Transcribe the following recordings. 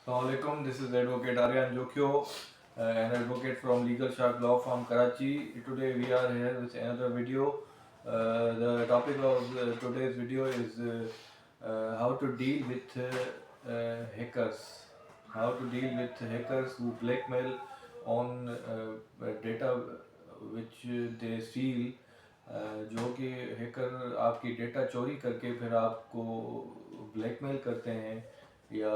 Assalamualaikum. This is Advocate Aryan Jokyo, an advocate from Legal Shark Law Firm Karachi. Today we are here with another video. The topic of today's video is how to deal with hackers. How to deal with hackers who blackmail on data which they steal. जो कि hacker आपकी data चोरी करके फिर आपको blackmail करते हैं या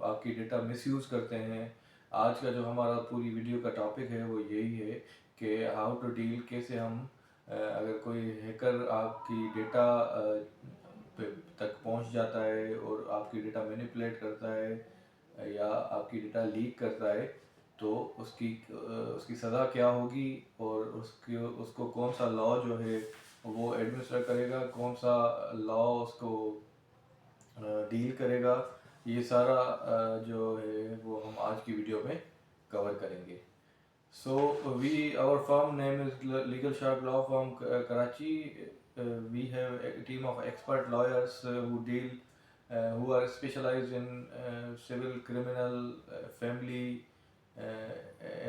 आपकी डेटा मिसयूज़ करते हैं। आज का जो हमारा पूरी वीडियो का टॉपिक है वो यही है कि हाउ टू डील, कैसे हम अगर कोई हैकर आपकी डेटा तक पहुंच जाता है और आपकी डेटा मैनिपुलेट करता है या आपकी डेटा लीक करता है तो उसकी सज़ा क्या होगी और उसको कौन सा लॉ जो है वो एडमिनिस्टर करेगा, कौन सा लॉ उसको डील करेगा, ये सारा जो है वो हम आज की वीडियो में कवर करेंगे। So our firm name is Legal Shark Law Firm Karachi. We have a team of expert lawyers who are specialized in civil, criminal, family,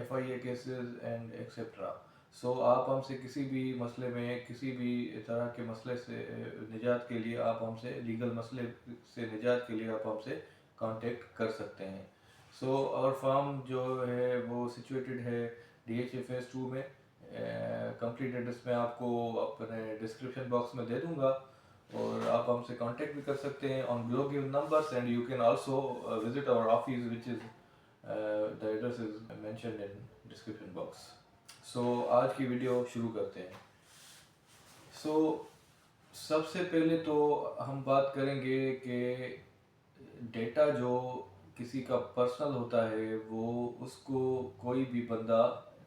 FIA cases and etc. So आप हमसे किसी भी मसले में, किसी भी तरह के मसले से निजात के लिए आप हमसे, लीगल मसले से निजात के लिए आप हमसे कांटेक्ट कर सकते हैं। सो आवर फार्म जो है वो सिचुएटेड है DHA फेज़ 2 में। कंप्लीट एड्रेस मैं आपको अपने डिस्क्रिप्शन बॉक्स में दे दूंगा और आप हमसे कांटेक्ट भी कर सकते हैं on below given numbers and you can also visit our office which is the address is mentioned in description box. सो आज की वीडियो शुरू करते हैं। सो सबसे पहले तो हम बात करेंगे कि डेटा जो किसी का पर्सनल होता है वो उसको कोई भी बंदा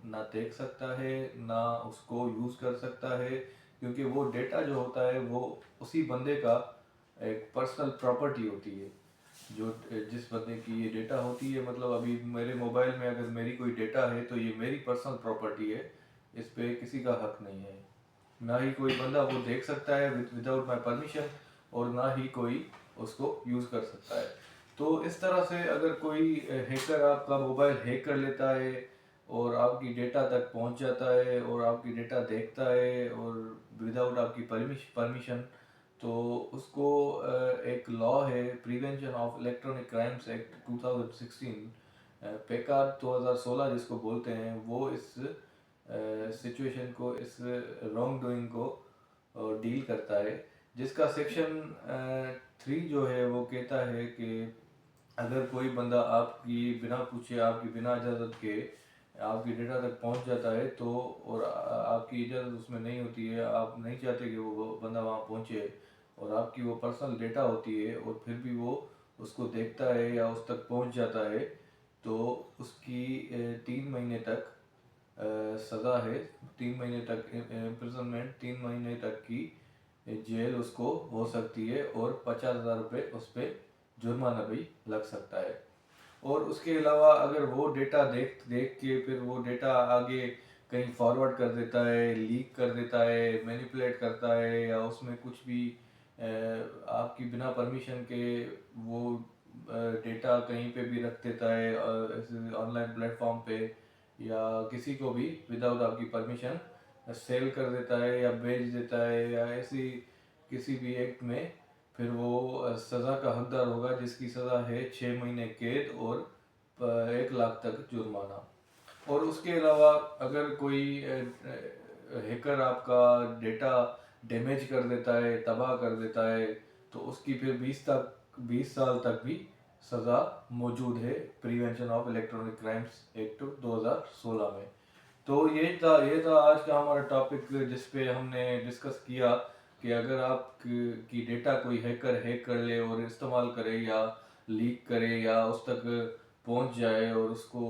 ना देख सकता है ना उसको यूज़ कर सकता है, क्योंकि वो डेटा जो होता है वो उसी बंदे का एक पर्सनल प्रॉपर्टी होती है। जो जिस बंदे की ये डेटा होती है, मतलब अभी मेरे मोबाइल में अगर मेरी कोई डेटा है तो ये मेरी पर्सनल प्रॉपर्टी है, इस पे किसी का हक नहीं है। ना ही कोई बंदा वो देख सकता है विदाउट माई परमिशन और ना ही कोई उसको यूज़ कर सकता है। तो इस तरह से अगर कोई हैकर आपका मोबाइल हैक कर लेता है और आपकी डेटा तक पहुंच जाता है और आपकी डेटा देखता है और विदाउट आपकी परमिशन, तो उसको एक लॉ है, prevention of electronic crimes act 2016, पेकार 2016 जिसको बोलते हैं, वो इस सिचुएशन को, इस रॉन्ग डूइंग को डील करता है। जिसका सेक्शन 3 जो है वो कहता है कि अगर कोई बंदा आपकी बिना पूछे, आपकी बिना इजाज़त के आपकी डेटा तक पहुंच जाता है तो, और आपकी इजाज़त उसमें नहीं होती है, आप नहीं चाहते कि वो बंदा वहां पहुंचे और आपकी वो पर्सनल डेटा होती है और फिर भी वो उसको देखता है या उस तक पहुंच जाता है, तो उसकी 3 महीने तक सज़ा है। 3 महीने तक इम्प्रिजनमेंट, 3 महीने तक की जेल उसको हो सकती है और 50,000 रुपये उस पर जुर्माना भी लग सकता है। और उसके अलावा अगर वो डेटा देख देख के फिर वो डेटा आगे कहीं फॉरवर्ड कर देता है, लीक कर देता है, मैनिपुलेट करता है या उसमें कुछ भी आपकी बिना परमिशन के वो डेटा कहीं पे भी रख देता है, ऐसे ऑनलाइन प्लेटफॉर्म पे, या किसी को भी विदाउट आपकी परमिशन सेल कर देता है या बेच देता है या ऐसी किसी भी एक्ट में, फिर वो सज़ा का हकदार होगा, जिसकी सज़ा है 6 महीने कैद और 1 लाख तक जुर्माना। और उसके अलावा अगर कोई हैकर आपका डेटा डैमेज कर देता है, तबाह कर देता है, तो उसकी फिर 20 साल तक भी सज़ा मौजूद है prevention of electronic crimes act 2016 में। तो ये था आज का हमारा टॉपिक, जिस पे हमने डिस्कस किया कि अगर आप की डेटा कोई हैकर हैक कर ले और इस्तेमाल करे या लीक करे या उस तक पहुंच जाए और उसको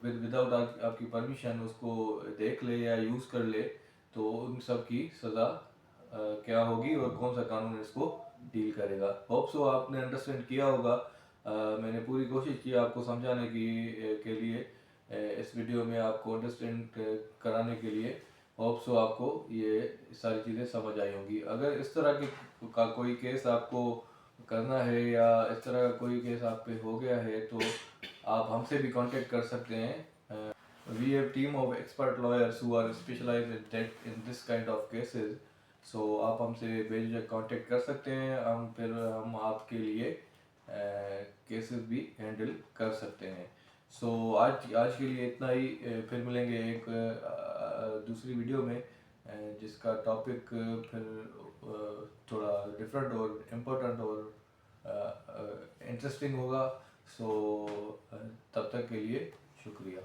विदाउट आपकी परमिशन उसको देख ले या यूज़ कर ले, तो उन सब की सज़ा क्या होगी और कौन सा कानून इसको डील करेगा। होप सो आपने अंडरस्टैंड किया होगा। मैंने पूरी कोशिश की आपको समझाने के लिए, इस वीडियो में आपको अंडरस्टैंड कराने के लिए। होप सो आपको ये सारी चीज़ें समझ आई होंगी। अगर इस तरह के का कोई केस आपको करना है या इस तरह का कोई केस आप पे हो गया है तो आप हमसे भी कांटेक्ट कर सकते हैं। We have team of expert lawyers who are specialized in this kind of cases. सो आप हमसे बेझिझक कांटेक्ट कर सकते हैं, हम आपके लिए केसेस भी हैंडल कर सकते हैं। सो आज के लिए इतना ही। फिर मिलेंगे एक दूसरी वीडियो में जिसका टॉपिक फिर थोड़ा डिफरेंट और इम्पोर्टेंट और इंटरेस्टिंग होगा। सो तब तक के लिए शुक्रिया।